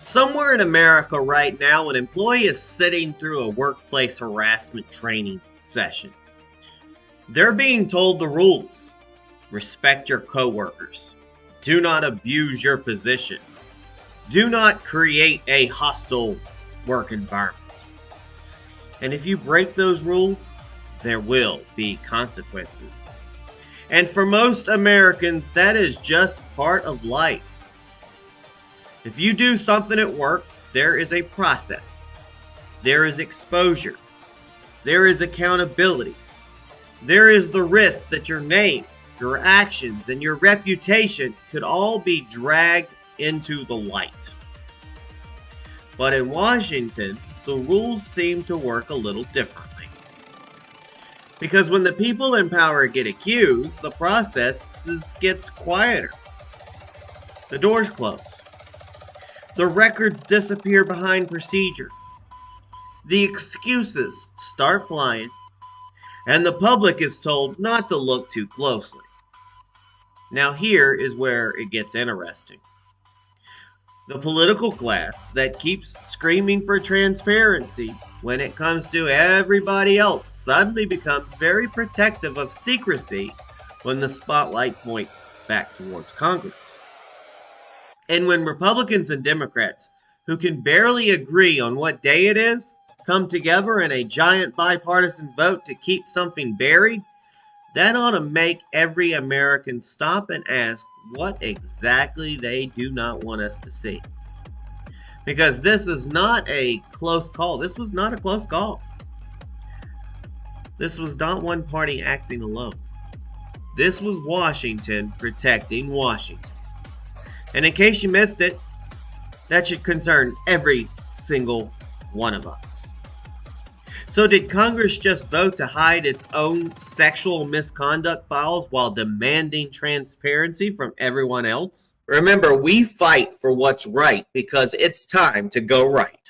Somewhere in America right now, an employee is sitting through a workplace harassment training session. They're being told the rules. Respect your coworkers. Do not abuse your position. Do not create a hostile work environment. And if you break those rules, there will be consequences. And for most Americans, that is just part of life. If you do something at work, there is a process. There is exposure. There is accountability. There is the risk that your name, your actions, and your reputation could all be dragged into the light. But in Washington, the rules seem to work a little differently. Because when the people in power get accused, the process gets quieter. The doors close. The records disappear behind procedure. The excuses start flying, and the public is told not to look too closely. Now here is where it gets interesting. The political class that keeps screaming for transparency when it comes to everybody else suddenly becomes very protective of secrecy when the spotlight points back towards Congress. And when Republicans and Democrats, who can barely agree on what day it is, come together in a giant bipartisan vote to keep something buried, that ought to make every American stop and ask what exactly they do not want us to see. Because this is not a close call. This was not a close call. This was not one party acting alone. This was Washington protecting Washington. And in case you missed it, that should concern every single one of us. So did Congress just vote to hide its own sexual misconduct files while demanding transparency from everyone else? Remember, we fight for what's right because it's time to go right.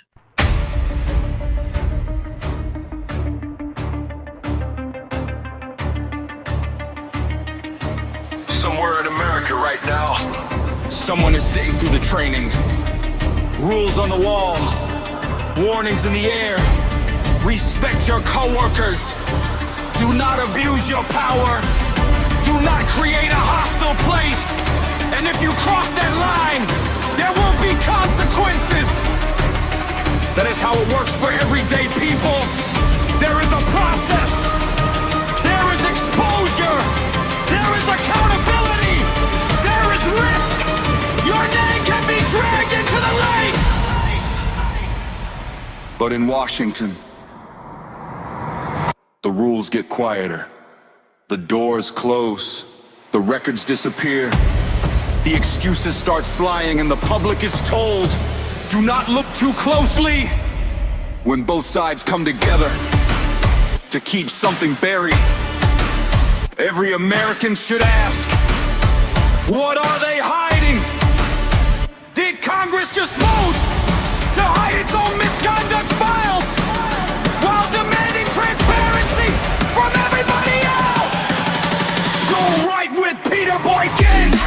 Somewhere in America right now, someone is sitting through the training. Rules on the wall, warnings in the air. Respect your coworkers. Do not abuse your power. Do not create a hostile place. And if you cross that line, there will be consequences. That is how it works for everyday people. There is a process. There is exposure. There is accountability. There is risk. Your name can be dragged into the light. But in Washington, the rules get quieter. The doors close. The records disappear. The excuses start flying and the public is told, do not look too closely. When both sides come together to keep something buried, every American should ask, what are they hiding? Did Congress just vote to hide its own misconduct files while demanding transparency from everybody else? Go right with Peter Boykin!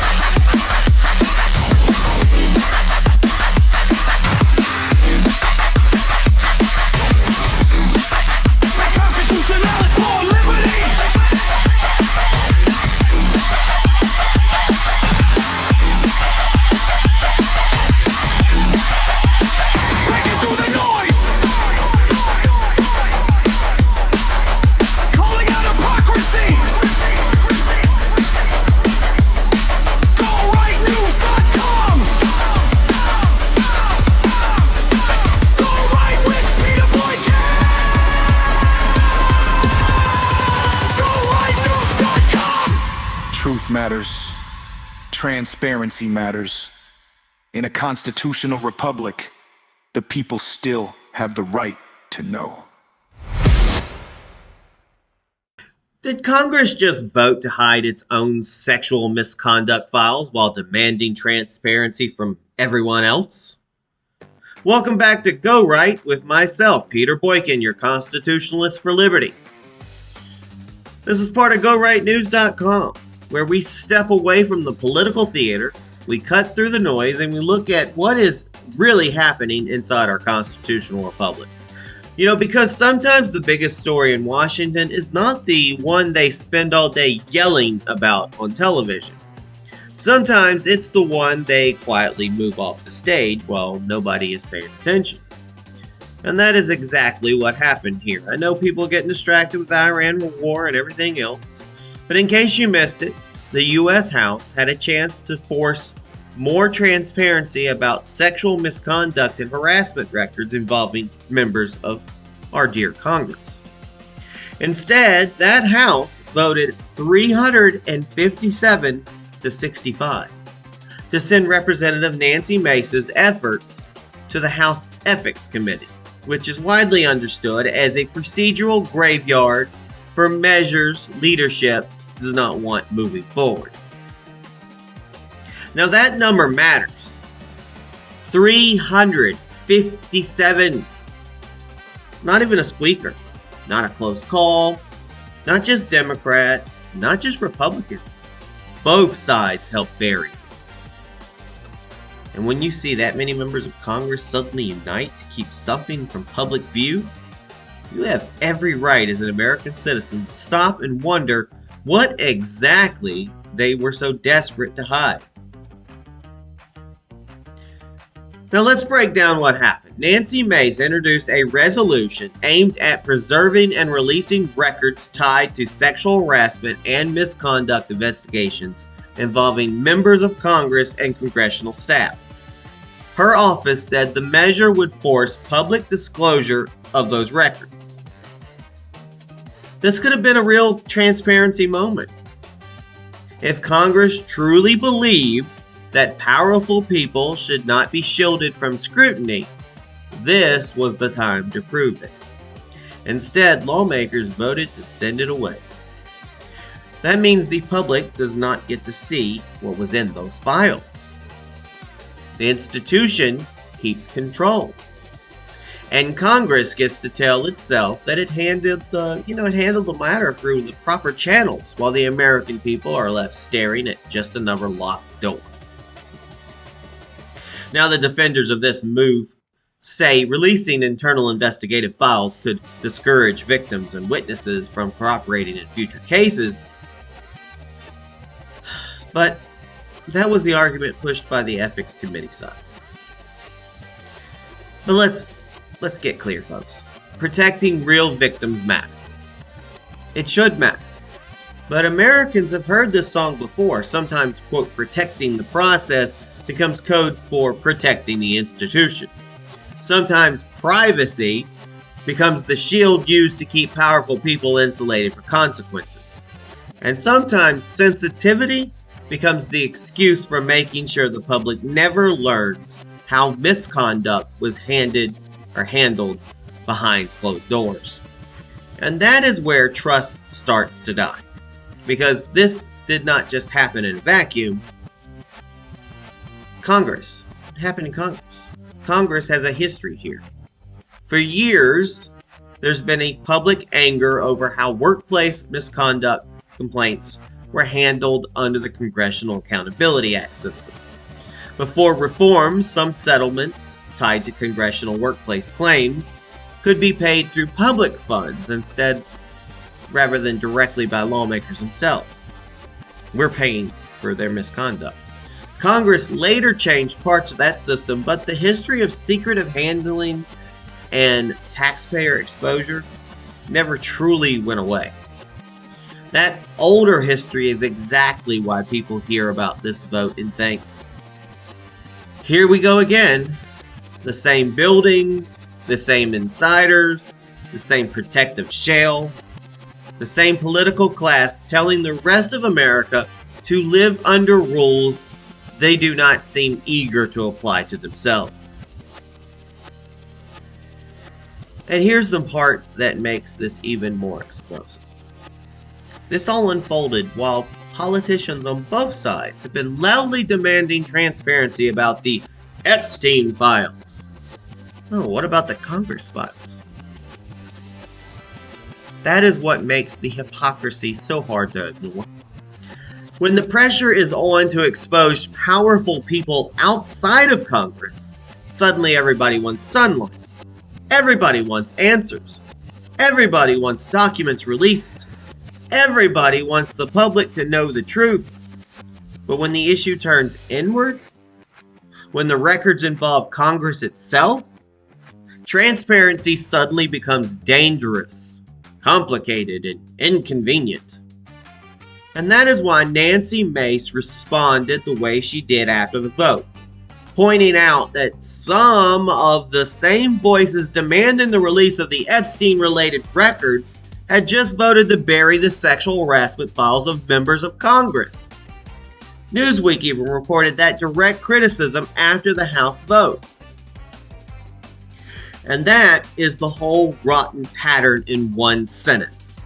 Truth matters. Transparency matters. In a constitutional republic, the people still have the right to know. Did Congress just vote to hide its own sexual misconduct files while demanding transparency from everyone else? Welcome back to Go Right with myself, Peter Boykin, your constitutionalist for liberty. This is part of GoRightNews.com, where we step away from the political theater, we cut through the noise, and we look at what is really happening inside our constitutional republic. Because sometimes the biggest story in Washington is not the one they spend all day yelling about on television. Sometimes it's the one they quietly move off the stage while nobody is paying attention. And that is exactly what happened here. I know people getting distracted with the Iran war and everything else, but in case you missed it, the U.S. House had a chance to force more transparency about sexual misconduct and harassment records involving members of our dear Congress. Instead, that House voted 357 to 65 to send Representative Nancy Mace's efforts to the House Ethics Committee, which is widely understood as a procedural graveyard for measures leadership does not want moving forward. Now that number matters. 357. It's not even a squeaker. Not a close call. Not just Democrats. Not just Republicans. Both sides helped bury it. And when you see that many members of Congress suddenly unite to keep something from public view, you have every right as an American citizen to stop and wonder what exactly they were so desperate to hide. Now let's break down what happened. Nancy Mace introduced a resolution aimed at preserving and releasing records tied to sexual harassment and misconduct investigations involving members of Congress and congressional staff. Her office said the measure would force public disclosure of those records. This could have been a real transparency moment. If Congress truly believed that powerful people should not be shielded from scrutiny, this was the time to prove it. Instead, lawmakers voted to send it away. That means the public does not get to see what was in those files. The institution keeps control. And Congress gets to tell itself that it handled the matter through the proper channels, while the American people are left staring at just another locked door. Now, the defenders of this move say releasing internal investigative files could discourage victims and witnesses from cooperating in future cases. But that was the argument pushed by the Ethics Committee side. But let's get clear, folks. Protecting real victims matter. It should matter. But Americans have heard this song before. Sometimes, quote, protecting the process becomes code for protecting the institution. Sometimes privacy becomes the shield used to keep powerful people insulated for consequences. And sometimes sensitivity becomes the excuse for making sure the public never learns how misconduct was handled behind closed doors. And that is where trust starts to die. Because this did not just happen in a vacuum. Congress. It happened in Congress. Congress has a history here. For years, there's been a public anger over how workplace misconduct complaints were handled under the Congressional Accountability Act system. Before reform, some settlements tied to congressional workplace claims could be paid through public funds instead, rather than directly by lawmakers themselves. We're paying for their misconduct. Congress later changed parts of that system, but the history of secretive handling and taxpayer exposure never truly went away. That older history is exactly why people hear about this vote and think, here we go again. The same building, the same insiders, the same protective shell, the same political class telling the rest of America to live under rules they do not seem eager to apply to themselves. And here's the part that makes this even more explosive. This all unfolded while politicians on both sides have been loudly demanding transparency about the Epstein files. Oh, what about the Congress files? That is what makes the hypocrisy so hard to ignore. When the pressure is on to expose powerful people outside of Congress, Suddenly everybody wants sunlight. Everybody wants answers. Everybody wants documents released. Everybody wants the public to know the truth. But when the issue turns inward, when the records involve Congress itself, transparency suddenly becomes dangerous, complicated, and inconvenient. And that is why Nancy Mace responded the way she did after the vote, pointing out that some of the same voices demanding the release of the Epstein-related records had just voted to bury the sexual harassment files of members of Congress. Newsweek even reported that direct criticism after the House vote. And that is the whole rotten pattern in one sentence.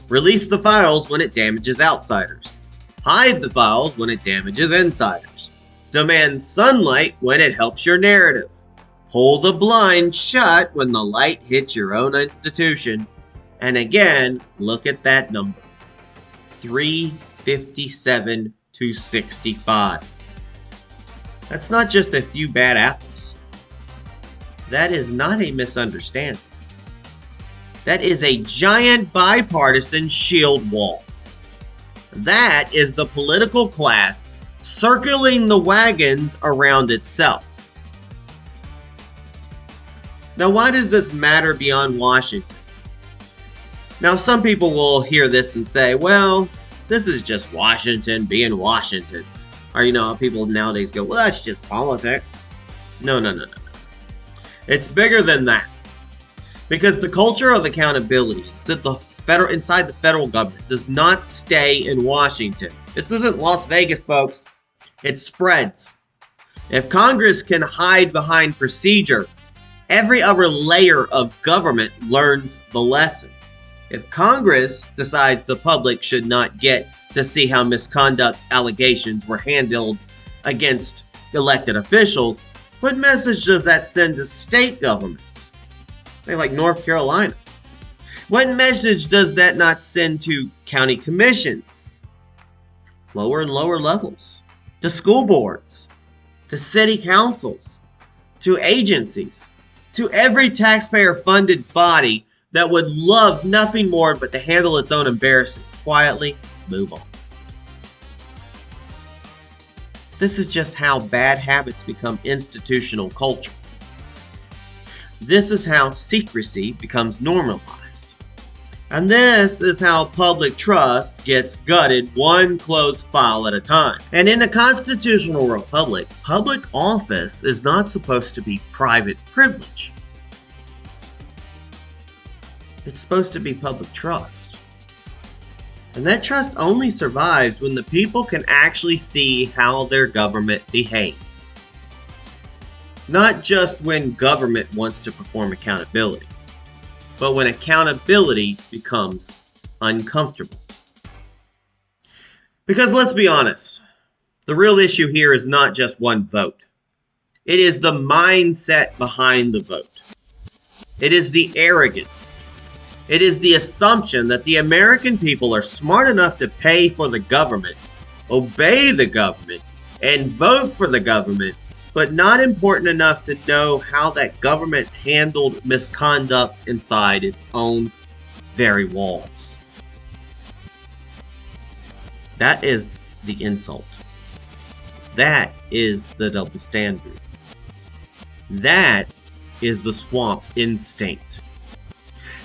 Release the files when it damages outsiders. Hide the files when it damages insiders. Demand sunlight when it helps your narrative. Pull the blind shut when the light hits your own institution. And again, look at that number. 357 to 65. That's not just a few bad apples. That is not a misunderstanding. That is a giant bipartisan shield wall. That is the political class circling the wagons around itself. Now, why does this matter beyond Washington? Now, some people will hear this and say, well, this is just Washington being Washington. Or, people nowadays go, well, that's just politics. No. It's bigger than that. Because the culture of accountability inside the federal government does not stay in Washington. This isn't Las Vegas, folks. It spreads. If Congress can hide behind procedure, every other layer of government learns the lesson. If Congress decides the public should not get to see how misconduct allegations were handled against elected officials, what message does that send to state governments? Say like North Carolina. What message does that not send to county commissions? Lower and lower levels. To school boards. To city councils. To agencies. To every taxpayer-funded body that would love nothing more but to handle its own embarrassment. Quietly move on. This is just how bad habits become institutional culture. This is how secrecy becomes normalized. And this is how public trust gets gutted one closed file at a time. And in a constitutional republic, public office is not supposed to be private privilege. It's supposed to be public trust. And that trust only survives when the people can actually see how their government behaves. Not just when government wants to perform accountability, but when accountability becomes uncomfortable. Because let's be honest, the real issue here is not just one vote. It is the mindset behind the vote. It is the arrogance. It is the assumption that the American people are smart enough to pay for the government, obey the government, and vote for the government, but not important enough to know how that government handled misconduct inside its own very walls. That is the insult. That is the double standard. That is the swamp instinct.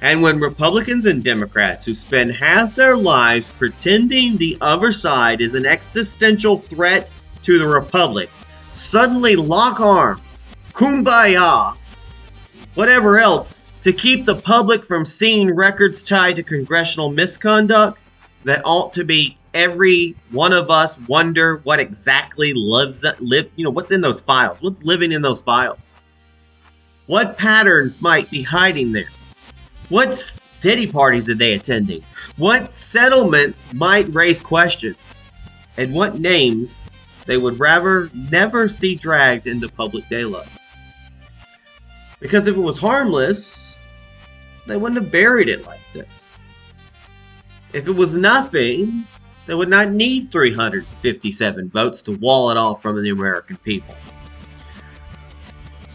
And when Republicans and Democrats who spend half their lives pretending the other side is an existential threat to the Republic suddenly lock arms, kumbaya, whatever else, to keep the public from seeing records tied to congressional misconduct that ought to be every one of us wonder what exactly what's in those files, what's living in those files. What patterns might be hiding there? What steady parties are they attending? What settlements might raise questions? And what names they would rather never see dragged into public daylight? Because if it was harmless, they wouldn't have buried it like this. If it was nothing, they would not need 357 votes to wall it off from the American people.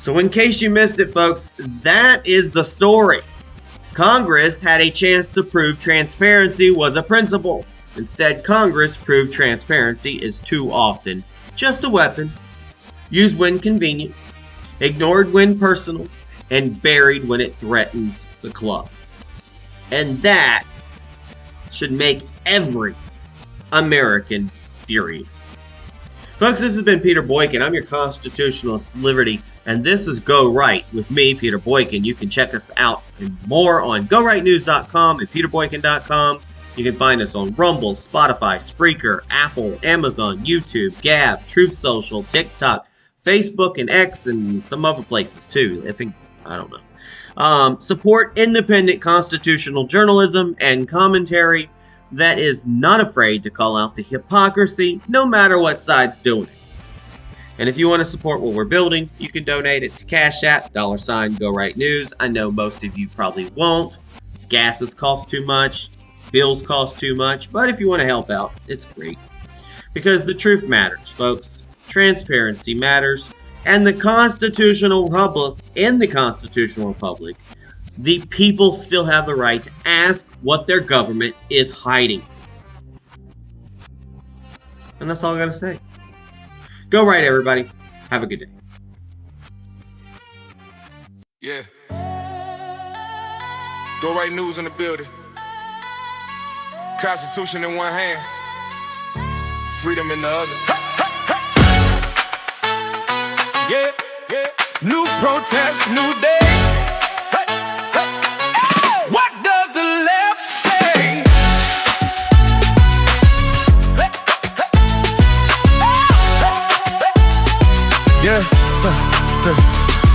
So in case you missed it, folks, that is the story. Congress had a chance to prove transparency was a principle. Instead, Congress proved transparency is too often just a weapon, used when convenient, ignored when personal, and buried when it threatens the club. And that should make every American furious. Folks, this has been Peter Boykin. I'm your constitutionalist liberty, and this is Go Right with me, Peter Boykin. You can check us out and more on GoRightNews.com and PeterBoykin.com. You can find us on Rumble, Spotify, Spreaker, Apple, Amazon, YouTube, Gab, Truth Social, TikTok, Facebook, and X, and some other places too. I don't know. Support independent constitutional journalism and commentary that is not afraid to call out the hypocrisy, no matter what side's doing it. And if you want to support what we're building, you can donate it to Cash App, $ Go Right News. I know most of you probably won't. Gases cost too much. Bills cost too much. But if you want to help out, it's great. Because the truth matters, folks. Transparency matters. And in the Constitutional Republic, the people still have the right to ask what their government is hiding. And that's all I gotta say. Go right, everybody. Have a good day. Yeah. Go Right News in the building. Constitution in one hand, freedom in the other. Yeah, yeah. New protest, new day. What does the left say? Yeah.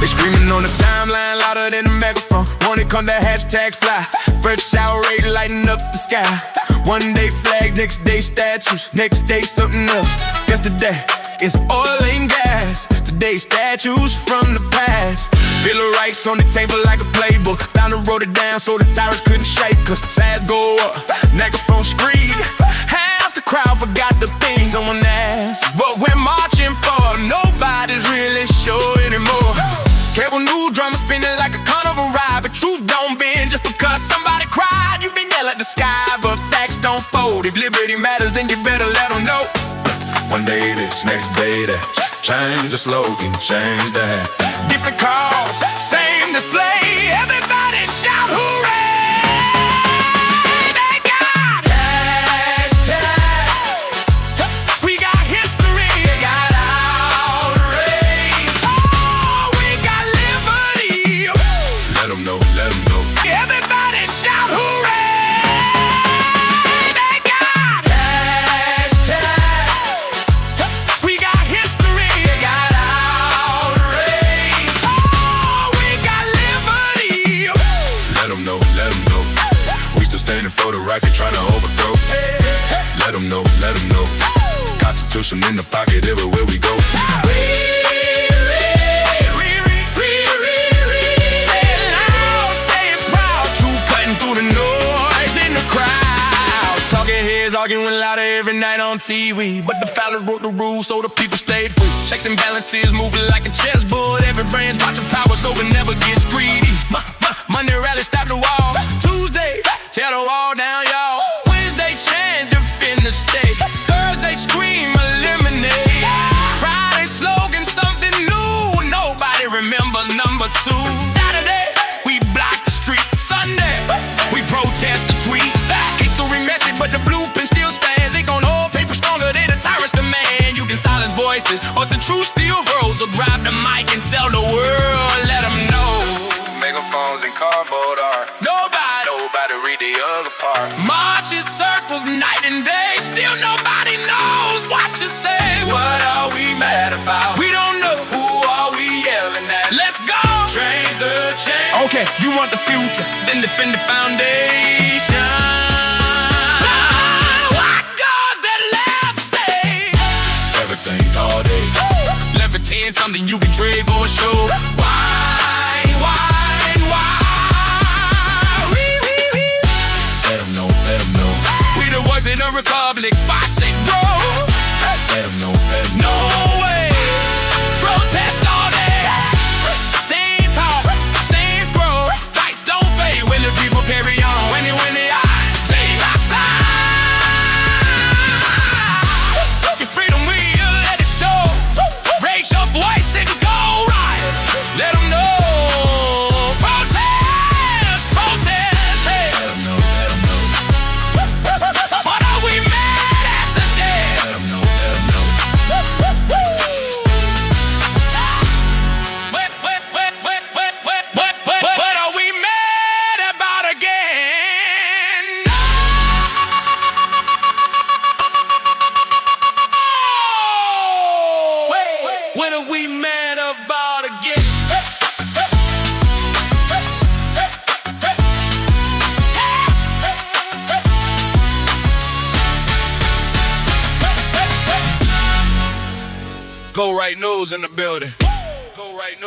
They screaming on the timeline louder than the megaphone. When it come to hashtags fly, first shower rate lighting up the sky. One day flag, next day statues, next day something else. Yesterday it's oil and gas, today statues from the past. Bill of Rights on the table like a playbook. Founder wrote it down so the tyrants couldn't shake us. Sides go up, megaphone scream. Half the crowd forgot the thing someone asked what we're marching for. Nobody's really sure anymore. Cable news drama spinning like a carnival ride, but truth don't bend just because somebody cried. You can yell at the sky, but facts don't fold. If liberty matters, then you better let them know. One day this, next day that. Change the slogan, change the hat. Different cause, same display. Everybody shout hooray! They got hashtag. We got history. They got outrage. Oh, we got liberty. Let them know, let them know. Everybody shout hooray! They got hashtag. We got history. They got outrage. Oh, we got liberty. Let them know, let them know. We still standing for the rights they trying to overthrow. Let them know, let them know. Constitution in the pocket everywhere we go. Say it loud, say it proud. Truth cutting through the noise in the crowd. Talking heads arguing louder every night on TV, but the founder wrote the rules so the people stayed free. Checks and balances moving like a chessboard. Every branch watching power so it never gets greedy. Monday rally stop the wall. Tuesday tear the wall down, y'all. Wednesday chant defend the state. Thursday scream eliminate. Friday slogan something new. Nobody remember number 2. Saturday we block the street. Sunday we protest the tweet. History messy, but the blueprint still stands. It gon' hold paper stronger than the tyrant's demand. You can silence voices, but the truth still grows. So grab the mic and tell the world, let them know. Megaphones and cardboard art. Nobody read the other part. Marches, circles, night and day. Still nobody knows what to say. What are we mad about? We don't know. Who are we yelling at? Let's go! Change the change. Okay, you want the future, then defend the foundation. What does the left say? Everything all day. Levitating something you can trade for a show. Why? Let them know, let them know. We the voice in the republic, watch it grow. Let them know, let them know. No way, protest all day. What are we mad about again? Go right news in the building. Go right news.